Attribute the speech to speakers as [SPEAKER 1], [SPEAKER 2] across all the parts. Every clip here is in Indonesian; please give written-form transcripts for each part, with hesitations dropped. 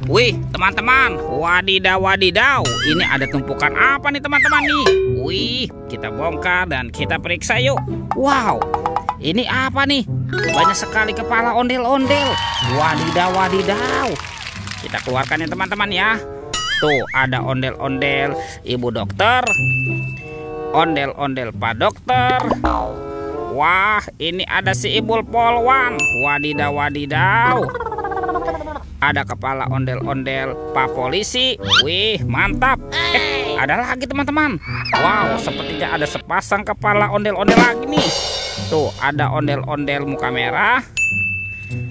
[SPEAKER 1] Wih, teman-teman, wadidaw wadidaw, ini ada tumpukan apa nih teman-teman nih? Wih, kita bongkar dan kita periksa yuk. Wow, ini apa nih? Banyak sekali kepala ondel-ondel. Wadidaw wadidaw. Kita keluarkan ya teman-teman ya. Tuh, ada ondel-ondel ibu dokter, ondel-ondel pak dokter. Wah, ini ada si Ibul Polwan. Wadidaw wadidaw. Ada kepala ondel-ondel pak polisi. Wih, mantap. Ada lagi teman-teman. Wow, sepertinya ada sepasang kepala ondel-ondel lagi nih. Tuh, ada ondel-ondel muka merah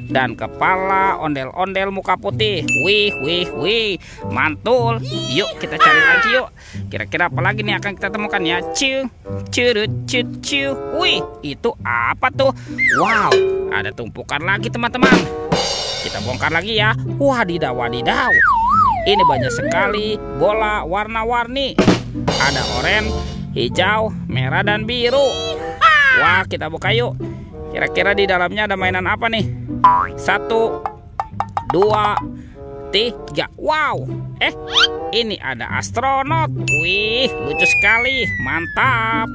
[SPEAKER 1] dan kepala ondel-ondel muka putih. Wih, wih, wih, mantul. Yuk kita cari lagi yuk. Kira-kira apa lagi nih akan kita temukan ya? Curut, cucu. Wih, itu apa tuh? Wow, ada tumpukan lagi teman-teman. Kita bongkar lagi ya. Wadidaw wadidaw. Ini banyak sekali bola warna-warni. Ada oranye, hijau, merah dan biru. Wah, kita buka yuk. Kira-kira di dalamnya ada mainan apa nih? 1, 2, 3. Wow, ini ada astronot. Wih, lucu sekali, mantap.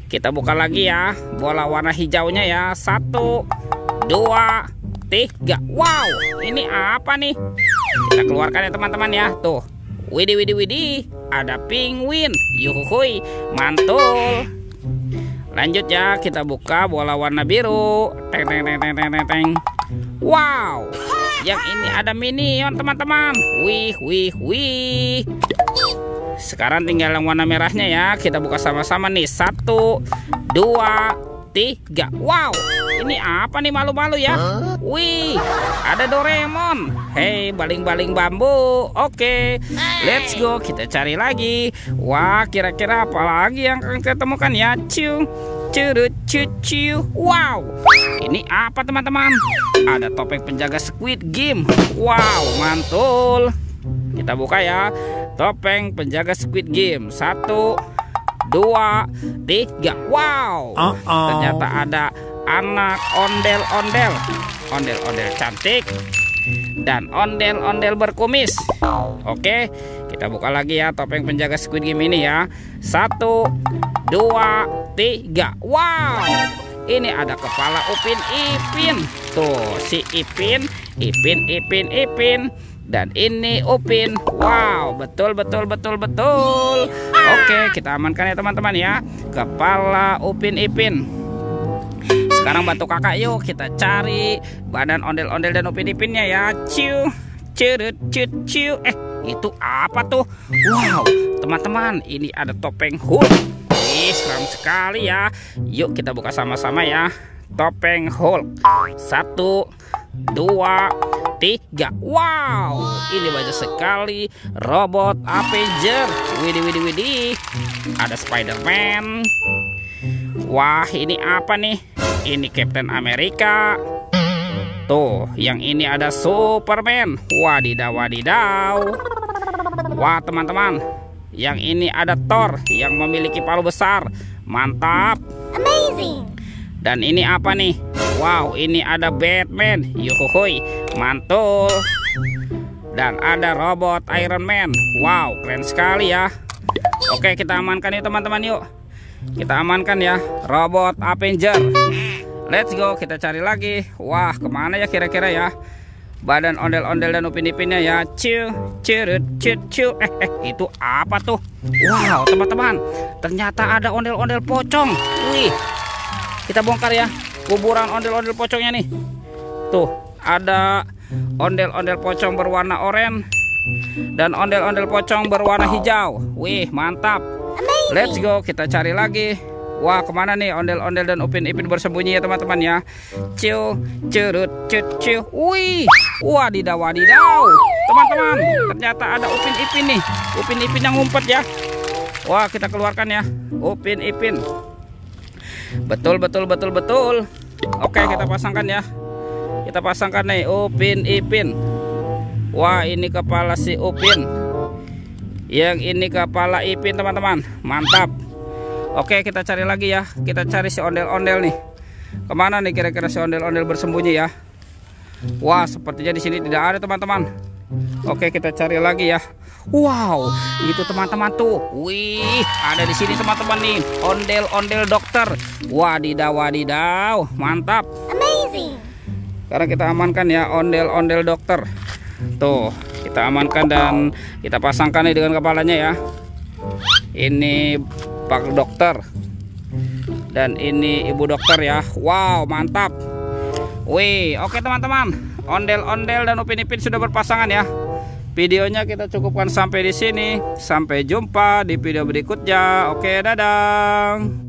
[SPEAKER 1] Kita buka lagi ya, bola warna hijaunya ya. 1, 2, 3. Wow, ini apa nih? Kita keluarkan ya teman-teman ya. Tuh, widih widih widih, ada penguin. Yuhuy, mantul. Lanjut ya, kita buka bola warna biru. Teng teng teng teng teng teng. Wow, yang ini ada minion teman-teman. Wih wih wih. Sekarang tinggal yang warna merahnya ya. Kita buka sama-sama nih. 1, 2, 3. Wow, ini apa nih malu-malu ya? Wih, ada Doraemon. Hey, baling-baling bambu. Oke, let's go. Kita cari lagi. Wah, kira-kira apa lagi yang akan kita temukan ya? Curut, cucu. Wow, ini apa teman-teman? Ada topeng penjaga Squid Game. Wow, mantul. Kita buka ya. Topeng penjaga Squid Game. 1, 2, 3. Wow, ternyata ada anak ondel-ondel. Ondel-ondel cantik dan ondel-ondel berkumis. Oke, kita buka lagi ya topeng penjaga Squid Game ini ya. 1, 2, 3. Wow, ini ada kepala Upin Ipin. Tuh, si Ipin. Dan ini Upin. Wow, betul. Oke, kita amankan ya teman-teman ya. Kepala Upin Ipin. Sekarang bantu kakak yuk. Kita cari badan ondel-ondel dan Upin Ipinnya ya. Curut, cucu. Itu apa tuh? Wow, teman-teman, ini ada topeng Hulk. Wih, seram sekali ya. Yuk kita buka sama-sama ya. Topeng Hulk. 1, 2, 3. Wow, ini banyak sekali robot Avenger. Widih. Ada Spider-Man. Wah, ini apa nih? Ini Captain America. Tuh, yang ini ada Superman. Wadidaw wadidaw. Wah teman-teman, yang ini ada Thor yang memiliki palu besar. Mantap.
[SPEAKER 2] Amazing.
[SPEAKER 1] Dan ini apa nih? Wow, ini ada Batman. Yuhuy, mantul. Dan ada robot Iron Man. Wow, keren sekali ya. Oke, kita amankan yuk teman-teman yuk. Kita amankan ya robot Avenger. Let's go, kita cari lagi. Wah, kemana ya kira-kira ya? Badan ondel-ondel dan Upin Ipinnya ya. Curut, cucu. Itu apa tuh? Wow, teman-teman, ternyata ada ondel-ondel pocong. Wih, kita bongkar ya kuburan ondel-ondel pocongnya nih. Tuh, ada ondel-ondel pocong berwarna oranye dan ondel-ondel pocong berwarna hijau. Wih, mantap. Let's go, kita cari lagi. Wah, kemana nih ondel-ondel dan Upin Ipin bersembunyi ya teman-teman ya. Curut, cucu. Wih, wadidaw wadidaw. Teman-teman, ternyata ada Upin Ipin nih. Upin Ipin yang ngumpet ya. Wah, kita keluarkan ya Upin Ipin. Betul. Oke, kita pasangkan ya. Kita pasangkan nih Upin Ipin. Wah, ini kepala si Upin. Yang ini kepala Ipin teman-teman. Mantap. Oke, kita cari lagi ya. Kita cari si ondel-ondel nih. Kemana nih kira-kira si ondel-ondel bersembunyi ya? Wah, sepertinya di sini tidak ada teman-teman. Oke, kita cari lagi ya. Wow, itu teman-teman tuh. Wih, ada di sini teman-teman nih. Ondel-ondel dokter. Wadidaw, wadidaw, mantap.
[SPEAKER 2] Amazing.
[SPEAKER 1] Sekarang kita amankan ya ondel-ondel dokter. Tuh, kita amankan dan kita pasangkan nih dengan kepalanya ya. Ini Pak Dokter. Dan ini Ibu Dokter ya. Wow, mantap. Wih, oke teman-teman. Ondel-ondel dan Upin Ipin sudah berpasangan ya. Videonya kita cukupkan sampai di sini. Sampai jumpa di video berikutnya. Oke, dadah.